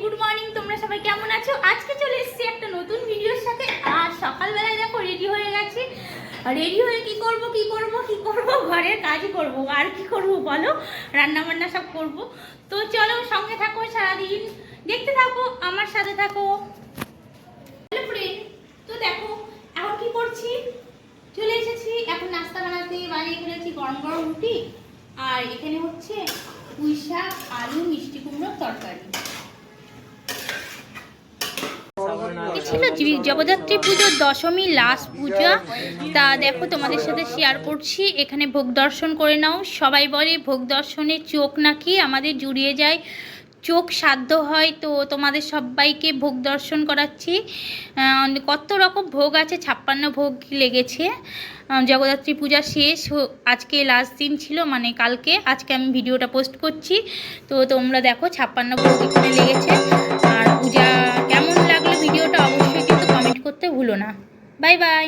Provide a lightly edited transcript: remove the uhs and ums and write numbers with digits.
Good morning. তোমরা সবাই কেমন আছো? আজকে চলে এসেছি একটা নতুন ভিডিওর সাথে। আর সকালবেলায় দেখো রেডি হয়ে গেছি। রেডি হয়ে কি করব ঘরের কাজই করব, আর কি করব বলো, রান্না বান্না সব করব। তো চলো সঙ্গে থাকো, সারাদিন দেখতে থাকো, আমার সাথে থাকো। হ্যালো ফ্রেন্ড, তো দেখো এখন কি করছি, চলে এসেছি এখন নাস্তা বানাতে। বানিয়ে ফেলেছি গরম গরম রুটি, আর এখানে হচ্ছে পুঁই শাক, আলু, মিষ্টি কুমড়োর তরকারি। ছিল জগদ্ধাত্রী পুজোর দশমী লাস্ট পূজা। তা দেখো তোমাদের সাথে শেয়ার করছি। এখানে ভোগ দর্শন করে নাও। সবাই বলে ভোগ দর্শনে চোখ নাকি আমাদের জুড়িয়ে যায়, চোখ সাধ্য হয়। তো তোমাদের সবাইকে ভোগ দর্শন করাচ্ছি। কত রকম ভোগ আছে, 56 ভোগ লেগেছে। জগদ্ধাত্রী পূজা শেষ, আজকে লাস্ট দিন ছিল, মানে কালকে। আজকে আমি ভিডিওটা পোস্ট করছি। তো তোমরা দেখো 56 ভোগ এখানে লেগেছে। আর পূজা কেমন লাগলো ভিডিওটা অবশ্যই কিন্তু কমেন্ট করতে ভুলো না। Bye bye.